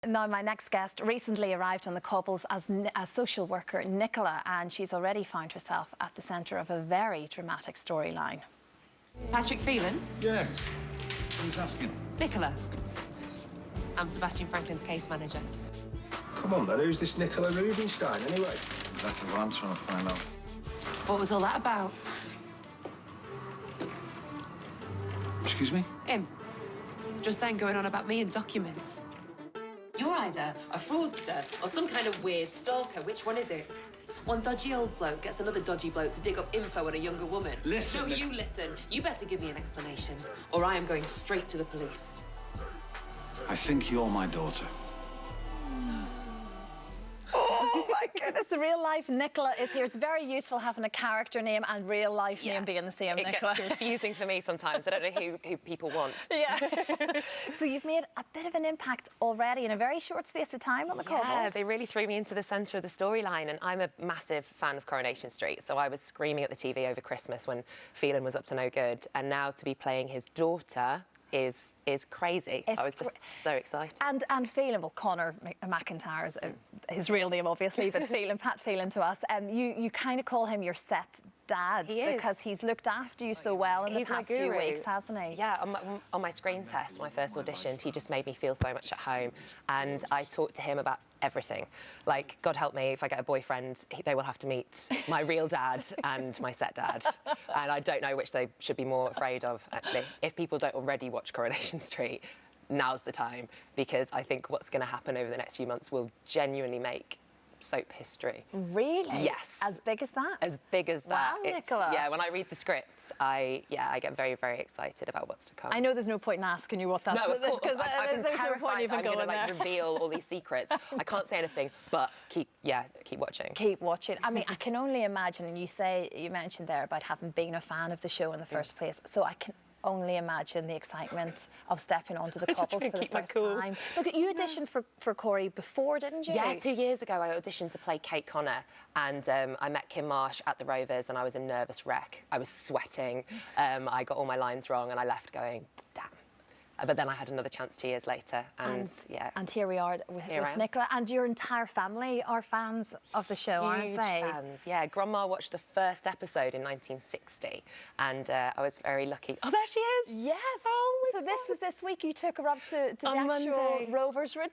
Now, my next guest recently arrived on the cobbles as a social worker, Nicola, and she's already found herself at the centre of a very dramatic storyline. Patrick Phelan? Yes. Who's asking? Nicola. I'm Sebastian Franklin's case manager. Come on, then. Who's this Nicola Rubinstein, anyway? Exactly what I'm trying to find out. What was all that about? Excuse me? Him. Just then going on about me and documents. You're either a fraudster or some kind of weird stalker. Which one is it? One dodgy old bloke gets another dodgy bloke to dig up info on a younger woman. Listen. No, you listen. You better give me an explanation, or I am going straight to the police. I think you're my daughter. Oh my goodness, the real life Nicola is here. It's very useful having a character name and real life name being the same, Nicola. It gets confusing for me sometimes. I don't know who people want. Yeah. So you've made a bit of an impact already in a very short space of time on the cobbles. Yeah, they really threw me into the centre of the storyline, and I'm a massive fan of Coronation Street, so I was screaming at the TV over Christmas when Phelan was up to no good, and now to be playing his daughter is crazy. I was just so excited. And Phelan, well, Conor McIntyre is his real name, obviously, but Phelan, Pat Phelan to us. You kind of call him your set dad because he's looked after you so well in the past few weeks, hasn't he? Yeah, on my screen test, my first audition, he just made me feel so much at home, and I talked to him about everything. Like, God help me, if I get a boyfriend, they will have to meet my real dad and my set dad, and I don't know which they should be more afraid of, actually. If people don't already watch Coronation Street, now's the time, because I think what's going to happen over the next few months will genuinely make soap history. Really? Yes. As big as that? As big as that. Wow, Nicola. Yeah, when I read the scripts, I get very, very excited about what's to come. I know there's no point in asking you what that's. No, of course. Because I'm there's no point even going there. Reveal all these secrets. I can't say anything, but keep watching. Keep watching. I mean, I can only imagine, and you mentioned there about having been a fan of the show in the first place, so I can only imagine the excitement of stepping onto the cobbles for the first time. Look, you auditioned for Corey before, didn't you? Yeah, 2 years ago I auditioned to play Kate Connor, and I met Kim Marsh at the Rovers, and I was a nervous wreck. I was sweating. I got all my lines wrong, and I left going, damn. But then I had another chance 2 years later, and yeah. And here we are with Nicola, and your entire family are fans of the show, aren't they? Huge fans, yeah. Grandma watched the first episode in 1960, and I was very lucky. Oh, there she is! Yes! Oh my God. This was this week. You took her up to the actual Monday. Rovers return.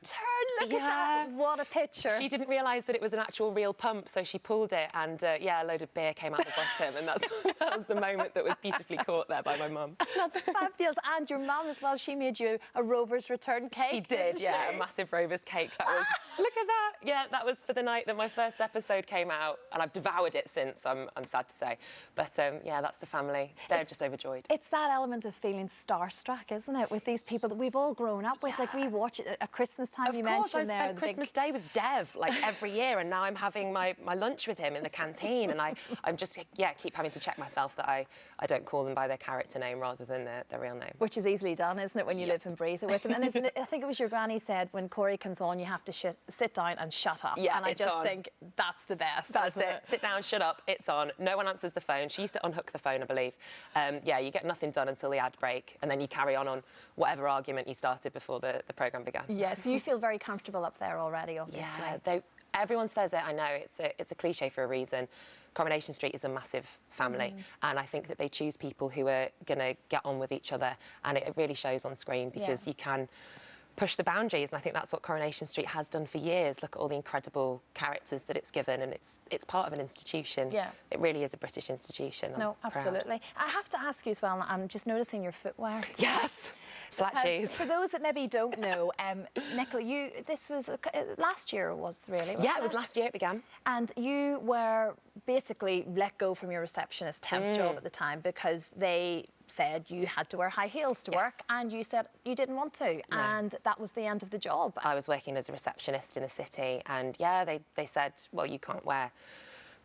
Look at that! What a picture! She didn't realise that it was an actual real pump, so she pulled it, and yeah, a load of beer came out the bottom, and that was the moment that was beautifully caught there by my mum. That's fabulous. And your mum as well. She made you a Rovers return cake. She did, yeah, a massive Rovers cake. That was, look at that. Yeah, that was for the night that my first episode came out, and I've devoured it since, I'm sad to say. But yeah, that's the family. They're just overjoyed. It's that element of feeling starstruck, isn't it, with these people that we've all grown up with. Like, we watch it at Christmas time. Of course, I spent Christmas Day with Dev, like, every year, and now I'm having my lunch with him in the canteen, and I'm just, keep having to check myself that I don't call them by their character name rather than their real name. Which is easily done, isn't it, when you live and breathe it with them. And isn't it, I think it was your granny said, when Corey comes on, you have to sit down and shut up. Yeah, and I just think that's the best. That's it. Sit down, shut up, it's on. No one answers the phone. She used to unhook the phone, I believe. Yeah, you get nothing done until the ad break, and then you carry on whatever argument you started before the programme began. Yeah, so you feel very comfortable up there already, obviously. Yeah, everyone says it, I know, it's a cliche for a reason. Coronation Street is a massive family, and I think that they choose people who are going to get on with each other, and it really shows on screen because you can push the boundaries, and I think that's what Coronation Street has done for years. Look at all the incredible characters that it's given, and it's part of an institution. Yeah. It really is a British institution. No, absolutely. I have to ask you as well, I'm just noticing your footwear. Yes! Flat shoes. For those that maybe don't know, Nicola, this was last year, Yeah, it was last year it began. And you were basically let go from your receptionist temp job at the time because they said you had to wear high heels to work, and you said you didn't want to, and that was the end of the job. I was working as a receptionist in a city, and yeah, they said, well, you can't wear.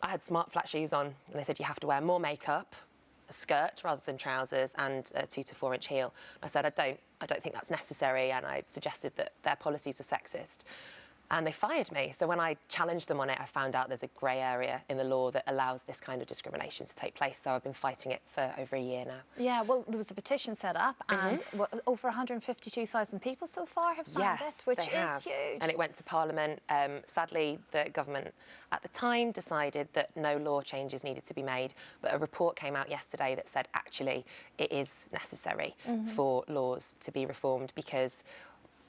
I had smart flat shoes on, and they said you have to wear more makeup, a skirt rather than trousers, and a 2 to 4 inch heel. I said I don't think that's necessary, and I suggested that their policies were sexist. And they fired me. So when I challenged them on it, I found out there's a grey area in the law that allows this kind of discrimination to take place. So I've been fighting it for over a year now. Yeah, well, there was a petition set up, and over 152,000 people so far have signed it, which is huge. And it went to Parliament. Sadly, the government at the time decided that no law changes needed to be made, but a report came out yesterday that said actually it is necessary for laws to be reformed, because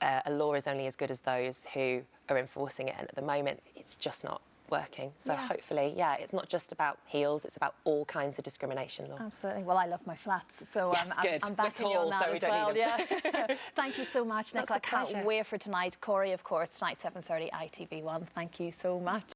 a law is only as good as those who are enforcing it, and at the moment it's just not working. So hopefully, it's not just about heels, it's about all kinds of discrimination law. Absolutely. Well, I love my flats, so good. I'm backing you on that as well. Thank you so much, Nicola. I can't wait for tonight. Corey, of course, tonight 7:30 ITV1. Thank you so much.